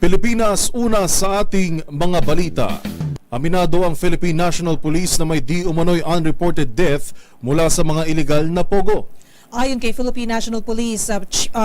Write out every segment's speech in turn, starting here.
Pilipinas, una sa ating mga balita. Aminado ang Philippine National Police na may di umano'y unreported death mula sa mga iligal na pogo. Ayon kay Philippine National Police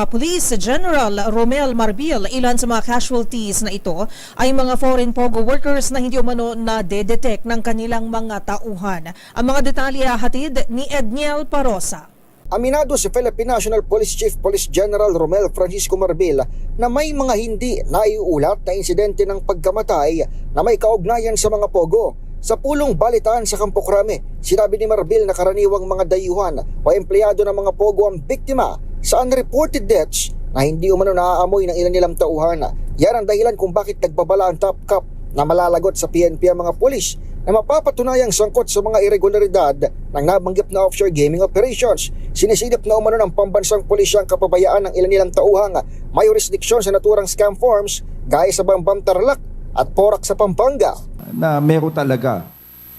Police General Romel Marbil, ilan sa mga casualties na ito ay mga foreign pogo workers na hindi umano na de-detect ng kanilang mga tauhan. Ang mga detalye hatid ni Edniel Parosa. Aminado si Philippine National Police Chief Police General Romel Francisco Marbil na may mga hindi naiulat na insidente ng pagkamatay na may kaugnayan sa mga pogo. Sa pulong balitaan sa Campo Crame, sinabi ni Marbil na karaniwang mga dayuhan o empleyado ng mga pogo ang biktima sa unreported deaths na hindi umano naaamoy ng ilan nilang tauhan. Yan ang dahilan kung bakit nagbabala ang top cop na malalagot sa PNP ang mga pulis na mapapatunayang sangkot sa mga irregularidad ng nabanggit na offshore gaming operations. Sinisilip na umano ng pambansang pulisyang kapabayaan ng ilan nilang tauhang may jurisdiksyon sa naturang scam forms gaya sa Bambam Tarlac at Porac sa Pampanga. Na meron talaga.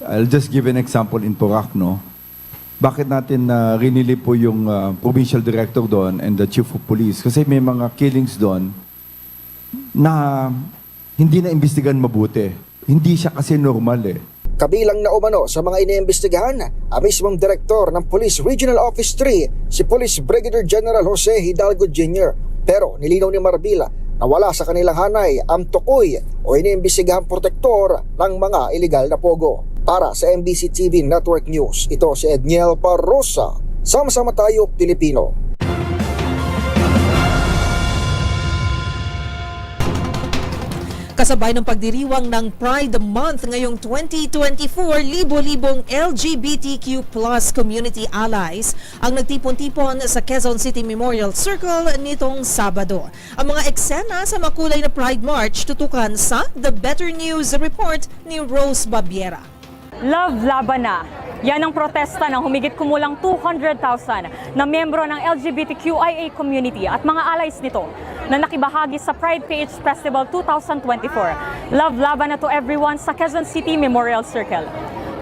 I'll just give an example in Porac, no? Bakit natin rinili po yung provincial director doon and the chief of police? Kasi may mga killings doon na hindi na imbestigan mabuti. Hindi siya kasi normal eh. Kabilang na umano sa mga iniimbestigahan ang mismong direktor ng Police Regional Office 3, si Police Brigadier General Jose Hidalgo Jr. Pero nilinaw ni Marbila na wala sa kanilang hanay ang tukoy o iniimbestigahan protektor ng mga iligal na pogo. Para sa MBC TV Network News, ito si Edniel Parosa. Sama-sama tayo, Pilipino. Kasabay ng pagdiriwang ng Pride Month ngayong 2024, libo-libong LGBTQ+ community allies ang nagtipon-tipon sa Quezon City Memorial Circle nitong Sabado. Ang mga eksena sa makulay na Pride March tutukan sa The Better News Report ni Rose Babiera. Love Laban Na. Yan ang protesta ng humigit kumulang 200,000 na miyembro ng LGBTQIA community at mga allies nito na nakibahagi sa Pride PH Festival 2024. Love Laban Na to everyone sa Quezon City Memorial Circle.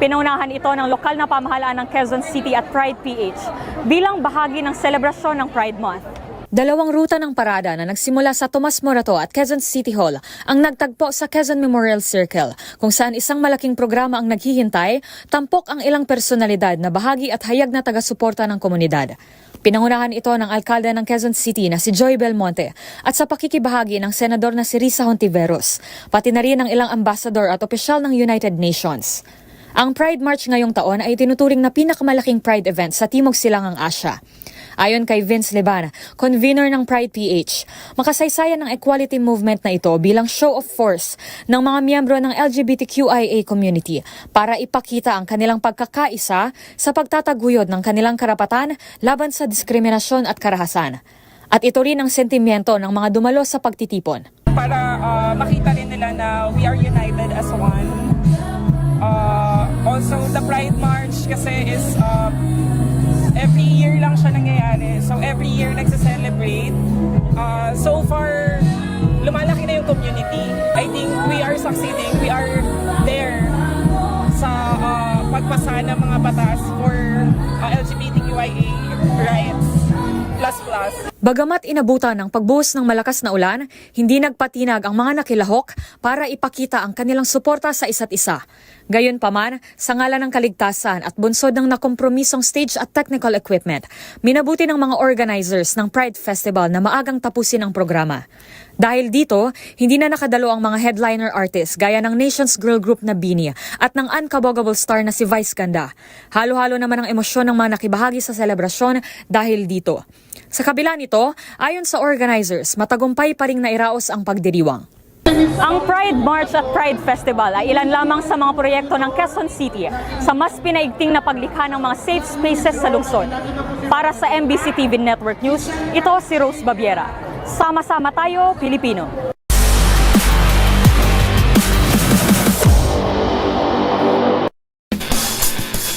Pinaunahan ito ng lokal na pamahalaan ng Quezon City at Pride PH bilang bahagi ng selebrasyon ng Pride Month. Dalawang ruta ng parada na nagsimula sa Tomas Morato at Quezon City Hall ang nagtagpo sa Quezon Memorial Circle, kung saan isang malaking programa ang naghihintay, tampok ang ilang personalidad na bahagi at hayag na taga-suporta ng komunidad. Pinangunahan ito ng alkalde ng Quezon City na si Joy Belmonte at sa pakikibahagi ng senador na si Risa Hontiveros, pati na rin ng ilang ambassador at opisyal ng United Nations. Ang Pride March ngayong taon ay tinuturing na pinakamalaking Pride event sa Timog Silangang Asya. Ayon kay Vince Leban, convener ng Pride PH, makasaysayan ng equality movement na ito bilang show of force ng mga miyembro ng LGBTQIA community para ipakita ang kanilang pagkakaisa sa pagtataguyod ng kanilang karapatan laban sa diskriminasyon at karahasan. At ito rin ang sentimiento ng mga dumalo sa pagtitipon. Para makita rin nila na we are united as one. Also, the Pride March kasi is every year lang siya nangyayari. So every year nagse-celebrate. So far, lumalaki na yung community. I think we are succeeding. We are there sa pagpasa ng mga batas for LGBTQIA rights. Bagamat inabutan ng pagbuhos ng malakas na ulan, hindi nagpatinag ang mga nakilahok para ipakita ang kanilang suporta sa isa't isa. Gayunpaman, sa ngalan ng kaligtasan at bunsod ng nakompromisong stage at technical equipment, minabuti ng mga organizers ng Pride Festival na maagang tapusin ang programa. Dahil dito, hindi na nakadalo ang mga headliner artists gaya ng Nations Girl Group na Bini at ng unkabogable star na si Vice Ganda. Halo-halo naman ang emosyon ng mga nakibahagi sa selebrasyon dahil dito. Sa kabila nito, ayon sa organizers, matagumpay pa ring nairaos ang pagdiriwang. Ang Pride March at Pride Festival ay ilan lamang sa mga proyekto ng Quezon City sa mas pinaigting na paglikha ng mga safe spaces sa lungsod. Para sa MBC TV Network News, ito si Rose Babiera. Sama-sama tayo, Pilipino.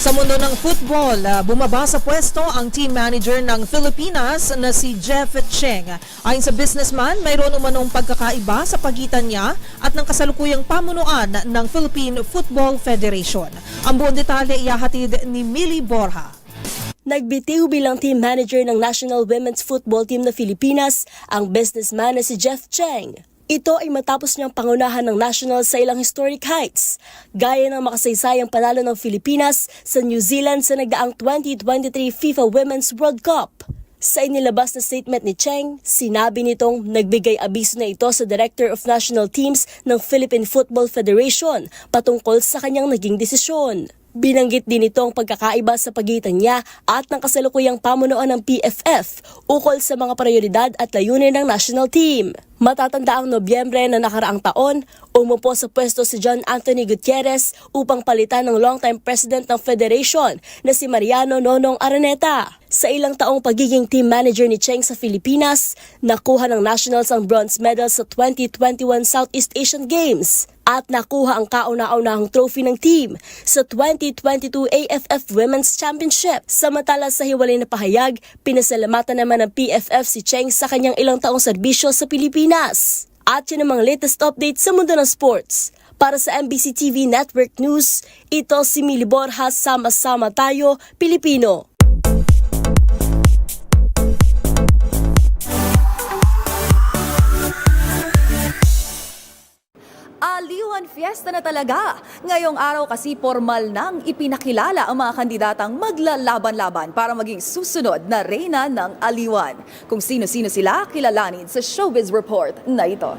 Sa mundo ng football, bumaba sa pwesto ang team manager ng Pilipinas na si Jeff Cheng. Ayon sa businessman, mayroon umanong pagkakaiba sa pagitan niya at ng kasalukuyang pamunuan ng Philippine Football Federation. Ang buong detalye ihahatid ni Millie Borja. Nagbitiw bilang team manager ng National Women's Football Team na Pilipinas ang businessman na si Jeff Cheng. Ito ay matapos niyang pangunahan ng national sa ilang historic heights, gaya ng makasaysayang panalo ng Pilipinas sa New Zealand sa nagdaang 2023 FIFA Women's World Cup. Sa inilabas na statement ni Cheng, sinabi nitong nagbigay abiso na ito sa Director of National Teams ng Philippine Football Federation patungkol sa kanyang naging desisyon. Binanggit din ito ang pagkakaiba sa pagitan niya at ng kasalukuyang pamunuan ng PFF ukol sa mga prioridad at layunin ng national team. Matatanda ang Nobyembre na nakaraang taon, umupo sa pwesto si John Anthony Gutierrez upang palitan ng longtime president ng federation na si Mariano Nonong Araneta. Sa ilang taong pagiging team manager ni Cheng sa Pilipinas, nakuha ng Nationals ang bronze medal sa 2021 Southeast Asian Games at nakuha ang kauna-unahang trophy ng team sa 2022 AFF Women's Championship. Samantala sa hiwalay na pahayag, pinasalamatan naman ng PFF si Cheng sa kanyang ilang taong serbisyo sa Pilipinas. At yun ang mga latest updates sa mundo ng sports. Para sa MBC TV Network News, ito si Mili Borjas, sama-sama tayo, Pilipino. Aliwan Fiesta na talaga. Ngayong araw kasi formal nang ipinakilala ang mga kandidatang maglalaban-laban para maging susunod na reyna ng Aliwan. Kung sino-sino sila, kilalanin sa Showbiz Report na ito.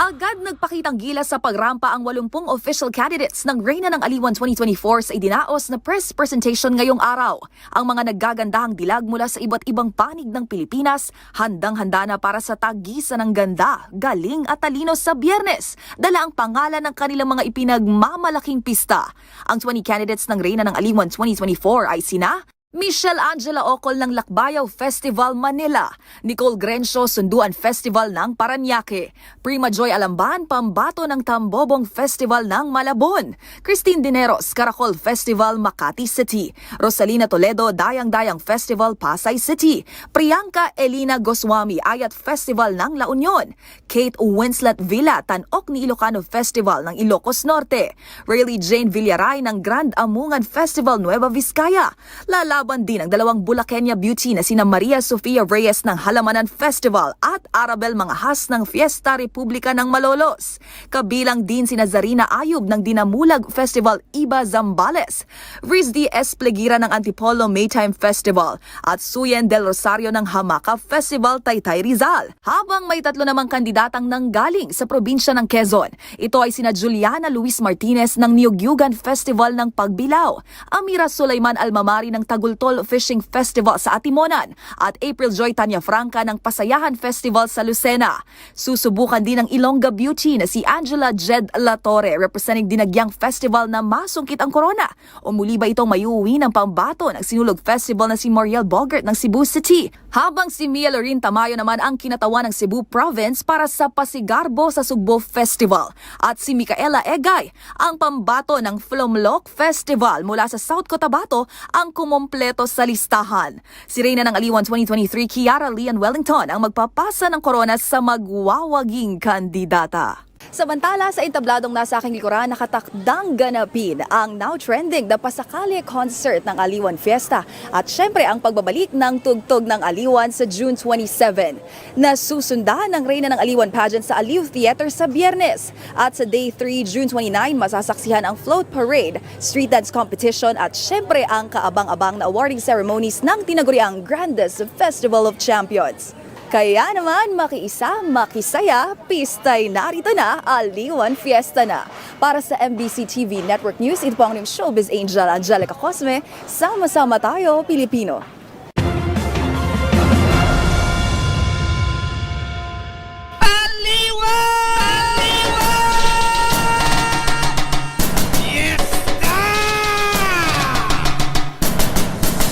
Agad nagpakitang gilas sa pagrampa ang 80 official candidates ng Reyna ng Aliwan 2024 sa idinaos na press presentation ngayong araw. Ang mga naggagandahang dilag mula sa iba't ibang panig ng Pilipinas, handang-handa na para sa tagisan ng ganda, galing at talino sa Biyernes. Dala ang pangalan ng kanilang mga ipinagmamalaking pista. Ang 20 candidates ng Reyna ng Aliwan 2024 ay sina Michelle Angela Ocol ng Lakbayaw Festival Manila, Nicole Grencio Sunduan Festival ng Paranaque, Prima Joy Alamban Pambato ng Tambobong Festival ng Malabon, Christine Dineros Caracol Festival Makati City, Rosalina Toledo Dayang-Dayang Festival Pasay City, Priyanka Elina Goswami Ayat Festival ng La Union, Kate Winslet Villa Tanok ni Ilocano Festival ng Ilocos Norte, Rayleigh Jane Villaray ng Grand Amungan Festival Nueva Vizcaya, Lalaban din ang dalawang Bulaqueña beauty na sina Maria Sofia Reyes ng Halamanan Festival at Arabel Mangahas ng Fiesta Republika ng Malolos. Kabilang din sina Zarina Ayub ng Dinamulag Festival Iba Zambales, Riz D. Esplegira ng Antipolo Maytime Festival at Suyen del Rosario ng Hamaca Festival Taytay Rizal. Habang may tatlo namang kandidatang nanggaling sa probinsya ng Quezon. Ito ay sina Juliana Luis Martinez ng Niugyugan Festival ng Pagbilao, Amira Sulaiman Almamari ng Tagultol Fishing Festival sa Atimonan at April Joy Tanya Franca ng Pasayahan Festival sa Lucena. Susubukan din ng Ilongga Beauty na si Angela Jed Latorre representing Dinagyang Festival na masungkit ang corona. O muli ba itong mayuwi ng pambato ng Sinulog Festival na si Moriel Bogart ng Cebu City? Habang si Mia Lorin Tamayo naman ang kinatawan ng Cebu Province para sa Pasigarbo sa Sugbo Festival. At si Micaela Egay, ang pambato ng Flomloc Festival mula sa South Cotabato ang kumompleto sa listahan. Si Reyna ng Aliwan 2023, Kiara Lian Wellington ang magpapasa ng corona sa magwawaging kandidata. Samantala, sa entabladong nasa aking likuran, nakatakdang ganapin ang now trending na Pasakali concert ng Aliwan Fiesta at syempre ang pagbabalik ng tugtog ng Aliwan sa June 27. Nasusundan ng Reyna ng Aliwan pageant sa Aliw Theater sa Biyernes. At sa Day 3, June 29, masasaksihan ang float parade, street dance competition at syempre ang kaabang-abang na awarding ceremonies ng tinaguriang Grandest Festival of Champions. Kaya naman, makiisa, makisaya, pistay narito na, Aliwan Fiesta na. Para sa MBC TV Network News, ito po ang inyong showbiz angel Angelica Cosme. Sama-sama tayo, Pilipino.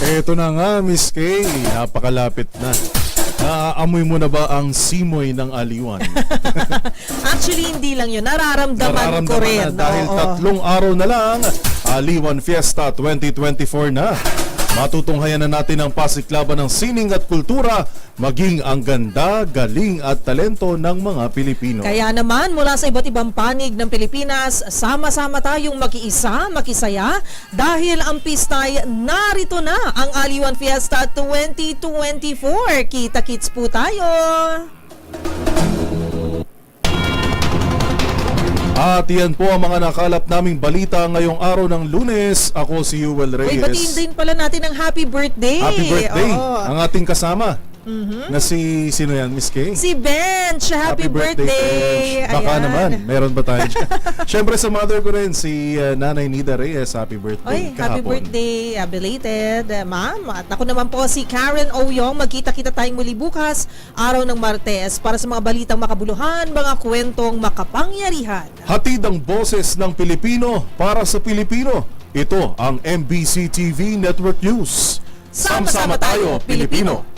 Ito na nga, Miss Kay, napakalapit na. Naaamoy mo na ba ang simoy ng Aliwan? Actually, hindi lang yun. Nararamdaman ko rin. Na dahil Oo. 3 araw na lang, Aliwan Fiesta 2024 na. Matutunghayan na natin ang pasiklaban ng sining at kultura, maging ang ganda, galing at talento ng mga Pilipino. Kaya naman, mula sa iba't ibang panig ng Pilipinas, sama-sama tayong makiisa, makisaya, dahil ang pistay, narito na ang Aliwan Fiesta 2024. Kita-kits po tayo! At yan po ang mga nakalap naming balita ngayong araw ng Lunes. Ako si Yuel Reyes. Uy, batiin din pala natin ang happy birthday. Happy birthday Oo. ang ating kasama. Na sino yan, Miss Kay? Si Bench, happy birthday. Bench. Baka Ayan. naman, meron ba tayo dyan? Siyempre sa mother ko rin, si Nanay Nida Reyes, happy birthday Oy, happy kahapon. birthday, belated, ma'am. At ako naman po si Karen Oyong. Magkita-kita tayong muli bukas, araw ng Martes, para sa mga balitang makabuluhan, mga kwentong makapangyarihan. Hatid ang boses ng Pilipino para sa Pilipino. Ito ang MBC TV Network News. Sama-sama tayo, Pilipino.